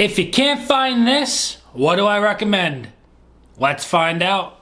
If you can't find this, what do I recommend? Let's find out.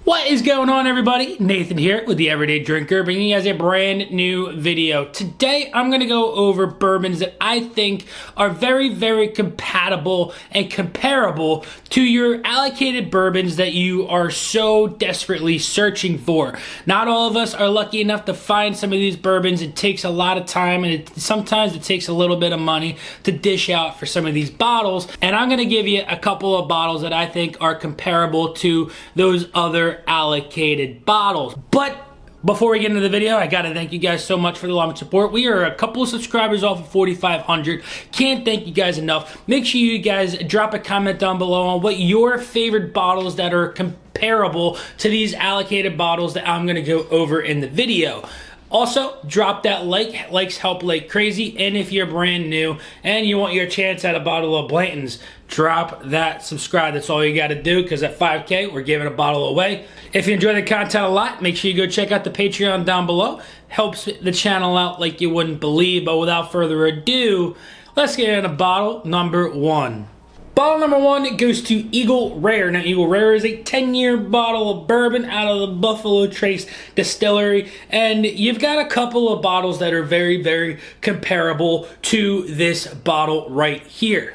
What is going on, everybody? Nathan here with the Everyday Drinker, bringing you guys a brand new video. Today, I'm going to go over bourbons that I think are very, very compatible and comparable to your allocated bourbons that you are so desperately searching for. Not all of us are lucky enough to find some of these bourbons. It takes a lot of time, and sometimes it takes a little bit of money to dish out for some of these bottles. And I'm going to give you a couple of bottles that I think are comparable to those other allocated bottles. But before we get into the video, I gotta thank you guys so much for the love and support. We are a couple of subscribers off of 4,500. Can't thank you guys enough. Make sure you guys drop a comment down below on what your favorite bottles that are comparable to these allocated bottles that I'm gonna go over in the video. Also, drop that like. Likes help like crazy. And if you're brand new and you want your chance at a bottle of Blantons, drop that subscribe. That's all you got to do, because at 5K, we're giving a bottle away. If you enjoy the content a lot, make sure you go check out the Patreon down below. Helps the channel out like you wouldn't believe. But without further ado, let's get into bottle number one. Bottle number one, it goes to Eagle Rare. Now, Eagle Rare is a 10-year bottle of bourbon out of the Buffalo Trace Distillery. And you've got a couple of bottles that are very, very comparable to this bottle right here.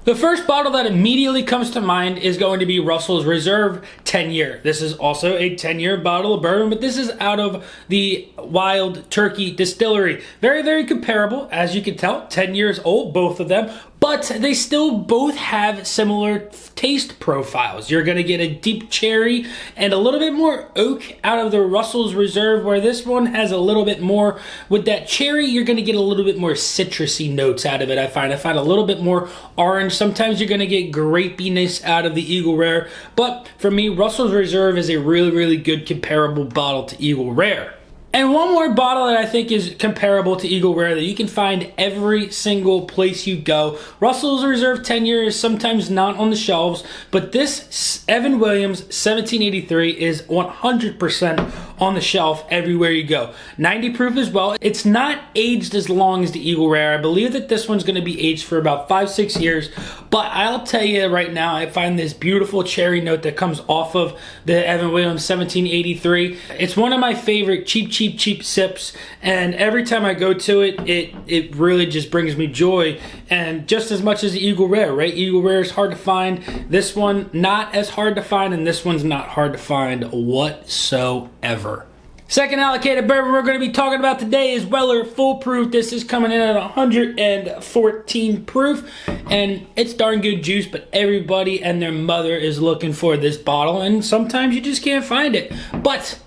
The first bottle that immediately comes to mind is going to be Russels Reserve 10-year. This is also a 10-year bottle of bourbon, but this is out of the Wild Turkey Distillery. Very, very comparable, as you can tell. 10 years old, both of them. But they still both have similar taste profiles. You're going to get a deep cherry and a little bit more oak out of the Russels Reserve, where this one has a little bit more. With that cherry, you're going to get a little bit more citrusy notes out of it, I find. I find a little bit more orange. Sometimes you're going to get grapiness out of the Eagle Rare. But for me, Russels Reserve is a really, really good comparable bottle to Eagle Rare. And one more bottle that I think is comparable to Eagle Rare that you can find every single place you go. Russels Reserve 10-year is sometimes not on the shelves, but this Evan Williams 1783 is 100% on the shelf everywhere you go. 90 proof as well. It's not aged as long as the Eagle Rare. I believe that this one's going to be aged for about 5-6 years, but I'll tell you right now, I find this beautiful cherry note that comes off of the Evan Williams 1783. It's one of my favorite cheap sips, and every time I go to it, it really just brings me joy, and just as much as the Eagle Rare, right? Eagle Rare is hard to find. This one, not as hard to find, and this one's not hard to find whatsoever. Second allocated bourbon we're going to be talking about today is Weller Foolproof. This is coming in at 114 proof, and it's darn good juice, but everybody and their mother is looking for this bottle, and sometimes you just can't find it. But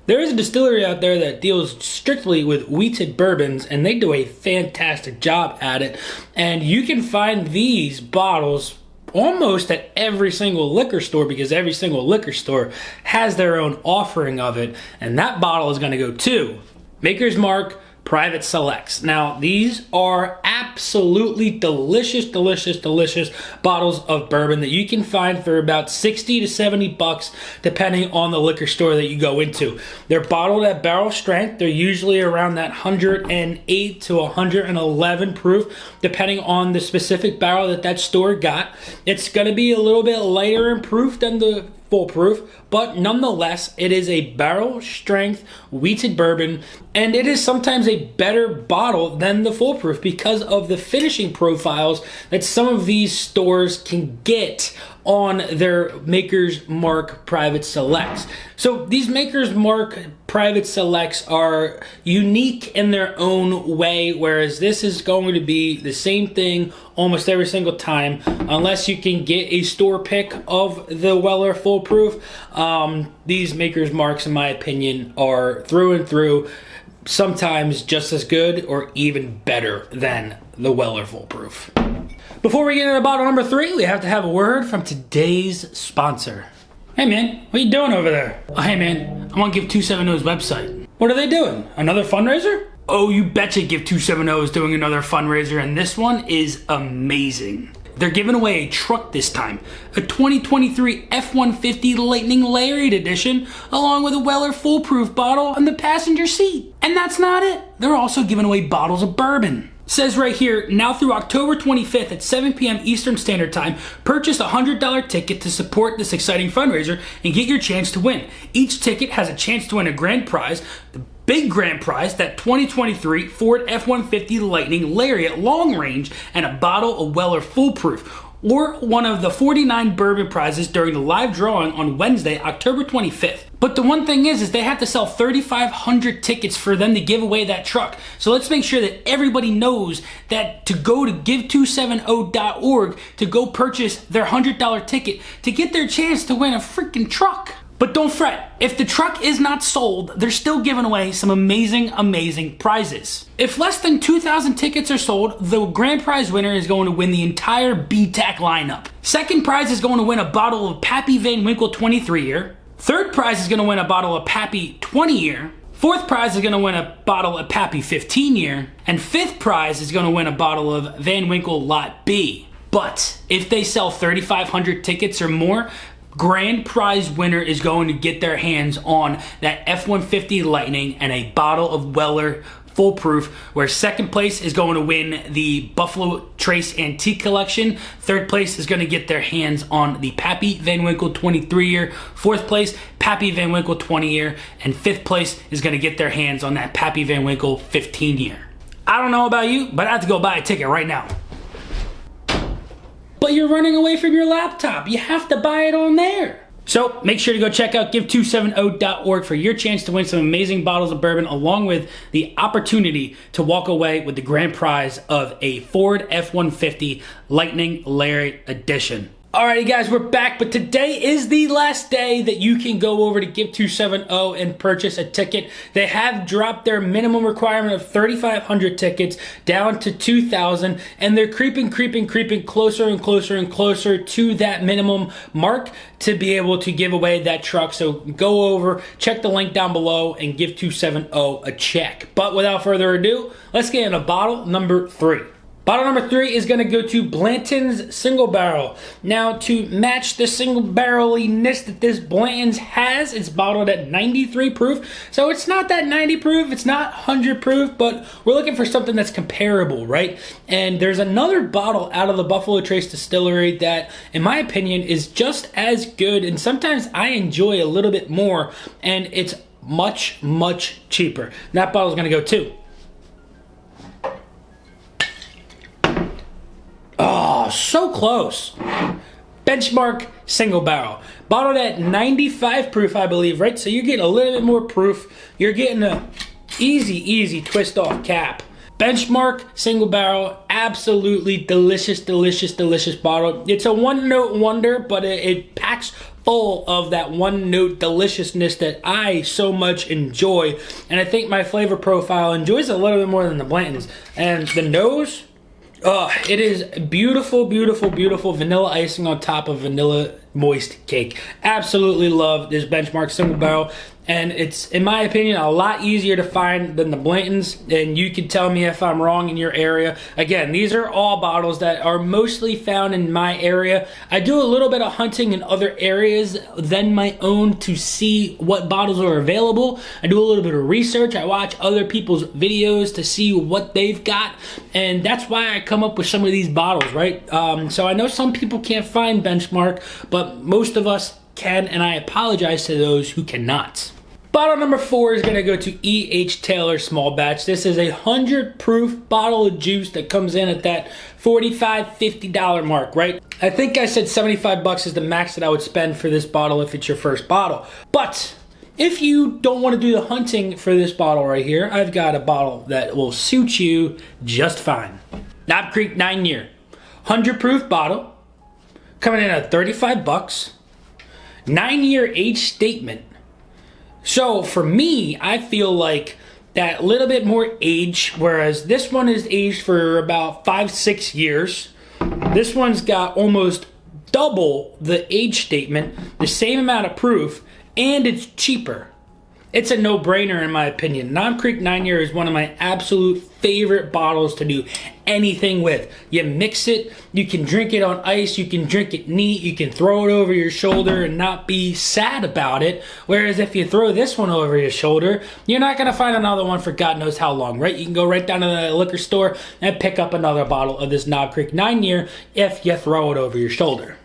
there is a distillery out there that deals strictly with wheated bourbons, and they do a fantastic job at it. And you can find these bottles almost at every single liquor store, because every single liquor store has their own offering of it. And that bottle is going to go to Maker's Mark Private Selects. Now, these are absolutely delicious bottles of bourbon that you can find for about 60 to 70 bucks, depending on the liquor store that you go into. They're bottled at barrel strength. They're usually around that 108 to 111 proof, depending on the specific barrel that store got. It's going to be a little bit lighter in proof than the foolproof, but nonetheless, it is a barrel strength wheated bourbon, and it is sometimes a better bottle than the foolproof because of the finishing profiles that some of these stores can get on their Maker's Mark Private Selects. So these Maker's Mark Private Selects are unique in their own way, whereas this is going to be the same thing almost every single time, unless you can get a store pick of the Weller Foolproof. These Maker's Marks, in my opinion, are through and through sometimes just as good or even better than the Weller Foolproof. Before we get into bottle number 3, we have to have a word from today's sponsor. Hey man, what you doing over there? Oh, hey man, I want to give 270's website. What are they doing? Another fundraiser? Oh, you betcha Give 270 is doing another fundraiser, and this one is amazing. They're giving away a truck this time, a 2023 F-150 Lightning Lariat Edition, along with a Weller Foolproof bottle on the passenger seat. And that's not it. They're also giving away bottles of bourbon. Says right here, now through October 25th at 7 p.m. Eastern Standard Time, purchase a $100 ticket to support this exciting fundraiser and get your chance to win. Each ticket has a chance to win a grand prize, the big grand prize, that 2023 Ford F-150 Lightning Lariat Long Range, and a bottle of Weller Foolproof, or one of the 49 bourbon prizes during the live drawing on Wednesday, October 25th. But the one thing is they have to sell 3,500 tickets for them to give away that truck. So let's make sure that everybody knows that to go to give270.org to go purchase their $100 ticket to get their chance to win a freaking truck. But don't fret, if the truck is not sold, they're still giving away some amazing, amazing prizes. If less than 2,000 tickets are sold, the grand prize winner is going to win the entire BTAC lineup. Second prize is going to win a bottle of Pappy Van Winkle 23-year. Third prize is going to win a bottle of Pappy 20-year. Fourth prize is going to win a bottle of Pappy 15-year. And fifth prize is going to win a bottle of Van Winkle Lot B. But if they sell 3,500 tickets or more, grand prize winner is going to get their hands on that F-150 Lightning and a bottle of Weller Foolproof, where second place is going to win the Buffalo Trace Antique Collection. Third place is going to get their hands on the Pappy Van Winkle 23-year. Fourth place, Pappy Van Winkle 20-year. And fifth place is going to get their hands on that Pappy Van Winkle 15-year. I don't know about you, but I have to go buy a ticket right now. But you're running away from your laptop. You have to buy it on there. So make sure to go check out give270.org for your chance to win some amazing bottles of bourbon, along with the opportunity to walk away with the grand prize of a Ford F-150 Lightning Lariat Edition. Alrighty guys, we're back, but today is the last day that you can go over to Give270 and purchase a ticket. They have dropped their minimum requirement of 3,500 tickets down to 2,000, and they're creeping closer and closer to that minimum mark to be able to give away that truck. So go over, check the link down below, and give 270 a check. But without further ado, let's get into bottle number 3. Bottle number 3 is going to go to Blantons Single Barrel. Now, to match the single barreliness that this Blantons has, it's bottled at 93 proof. So it's not that 90 proof, it's not 100 proof, but we're looking for something that's comparable, right? And there's another bottle out of the Buffalo Trace Distillery that, in my opinion, is just as good, and sometimes I enjoy a little bit more, and it's much cheaper. That bottle's going to go too. Oh, so close. Benchmark Single Barrel. Bottled at 95 proof, I believe, right? So you're getting a little bit more proof. You're getting a easy twist off cap. Benchmark Single Barrel, absolutely delicious bottle. It's a one-note wonder, but it packs full of that one-note deliciousness that I so much enjoy. And I think my flavor profile enjoys it a little bit more than the Blantons. And the nose, oh, it is beautiful vanilla icing on top of vanilla moist cake. Absolutely love this Benchmark Single Barrel, and it's, in my opinion, a lot easier to find than the Blantons, and you can tell me if I'm wrong in your area. Again, these are all bottles that are mostly found in my area. I do a little bit of hunting in other areas than my own to see what bottles are available. I do a little bit of research. I watch other people's videos to see what they've got, and that's why I come up with some of these bottles, right? So I know some people can't find Benchmark, but most of us can, and I apologize to those who cannot. Bottle number 4 is going to go to E.H. Taylor Small Batch. This is a 100 proof bottle of juice that comes in at that $45-$50 mark, right? I think I said 75 bucks is the max that I would spend for this bottle if it's your first bottle. But if you don't want to do the hunting for this bottle right here, I've got a bottle that will suit you just fine. Knob Creek 9-year. 100 proof bottle. Coming in at 35 bucks. 9-year age statement. So for me, I feel like that little bit more age, whereas this one is aged for about 5-6 years. This one's got almost double the age statement, the same amount of proof, and it's cheaper. it's a no-brainer in my opinion. Knob Creek 9-year is one of my absolute favorite bottles to do anything with. You mix it, you can drink it on ice, you can drink it neat, you can throw it over your shoulder and not be sad about it. Whereas if you throw this one over your shoulder, you're not gonna find another one for God knows how long, right? You can go right down to the liquor store and pick up another bottle of this Knob Creek 9-year if you throw it over your shoulder.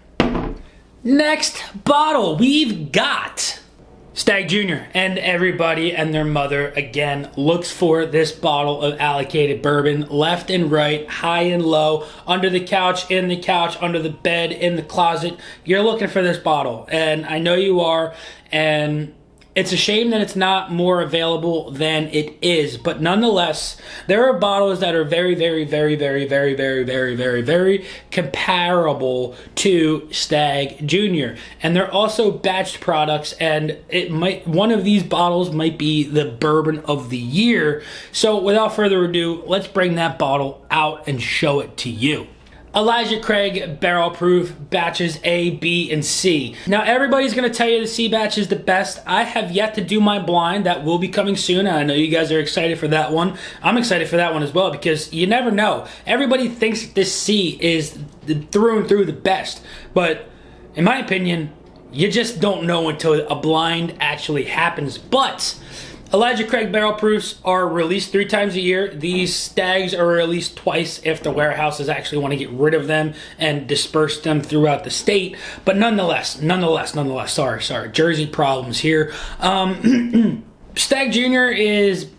Next bottle, we've got Stagg Jr. and everybody and their mother again looks for this bottle of allocated bourbon left and right, high and low, under the couch, in the couch, under the bed, in the closet. You're looking for this bottle, and I know you are, and it's a shame that it's not more available than it is, but nonetheless, there are bottles that are very, very, very, very, very, very, very, very, very comparable to Stagg Jr. And they're also batched products, and one of these bottles might be the bourbon of the year. So without further ado, let's bring that bottle out and show it to you. Elijah Craig Barrel Proof batches A, B, and C. Now everybody's gonna tell you the C batch is the best. I have yet to do my blind. That will be coming soon. I know you guys are excited for that one. I'm excited for that one as well because you never know. Everybody thinks this C is through and through the best, but in my opinion, you just don't know until a blind actually happens. But Elijah Craig Barrel Proofs are released 3 times a year. These Stags are released twice if the warehouses actually want to get rid of them and disperse them throughout the state. But nonetheless, sorry, Jersey problems here. Stag Jr. is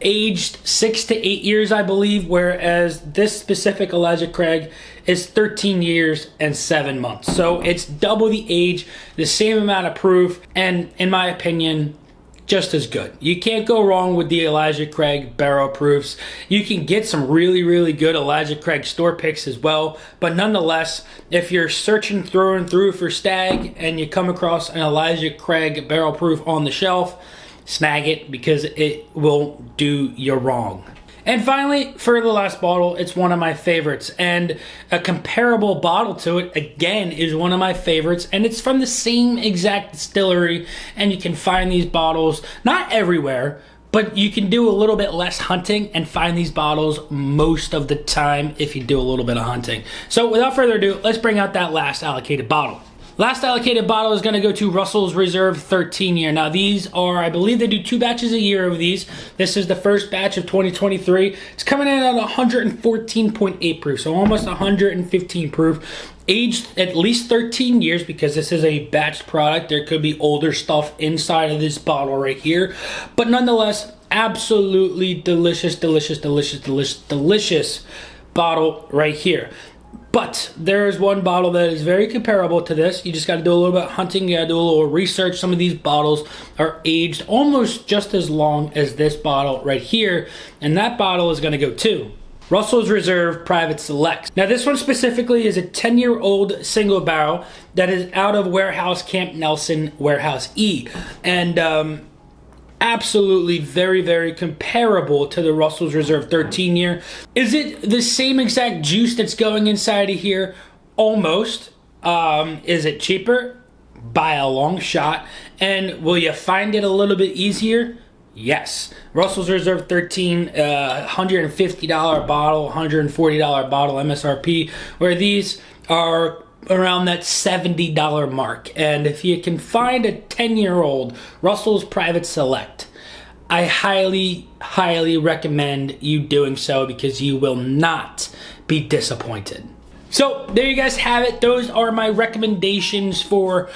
aged 6 to 8 years, I believe, whereas this specific Elijah Craig is 13 years and 7 months. So it's double the age, the same amount of proof, and in my opinion, just as good. You can't go wrong with the Elijah Craig Barrel Proofs. You can get some really, really good Elijah Craig store picks as well. But nonetheless, if you're searching through and through for Stag and you come across an Elijah Craig Barrel Proof on the shelf, snag it because it will do you wrong. And finally, for the last bottle, it's one of my favorites, and a comparable bottle to it, again, is one of my favorites, and it's from the same exact distillery, and you can find these bottles, not everywhere, but you can do a little bit less hunting and find these bottles most of the time if you do a little bit of hunting. So without further ado, let's bring out that last allocated bottle. Last allocated bottle is going to go to Russels Reserve 13-year. Now these are, I believe they do 2 batches a year of these. This is the first batch of 2023. It's coming in at 114.8 proof, so almost 115 proof. Aged at least 13 years because this is a batched product. There could be older stuff inside of this bottle right here. But nonetheless, absolutely delicious, delicious, delicious, delicious, delicious bottle right here. But there is one bottle that is very comparable to this. You just got to do a little bit of hunting. You got to do a little research. Some of these bottles are aged almost just as long as this bottle right here. And that bottle is going to go to Russels Reserve Private Select. Now this one specifically is a 10-year-old single barrel that is out of Warehouse Camp Nelson Warehouse E. And absolutely very, very comparable to the Russels Reserve 13-year. Is it the same exact juice that's going inside of here? Almost. Is it cheaper? By a long shot. And will you find it a little bit easier? Yes. Russels Reserve 13, $150 bottle, $140 bottle MSRP, where these are around that $70 mark. And if you can find a 10-year-old Russell's Private Select, I highly, highly recommend you doing so because you will not be disappointed. So there you guys have it. Those are my recommendations for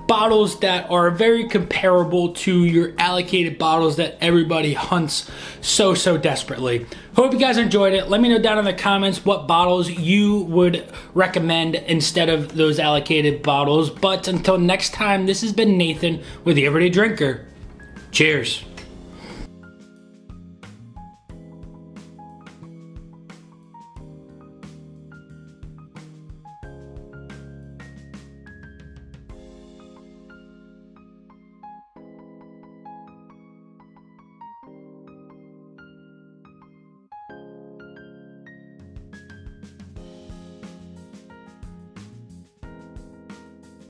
bottles that are very comparable to your allocated bottles that everybody hunts so desperately. Hope you guys enjoyed it. Let me know down in the comments what bottles you would recommend instead of those allocated bottles. But until next time, this has been Nathan with The Everyday Drinker. Cheers.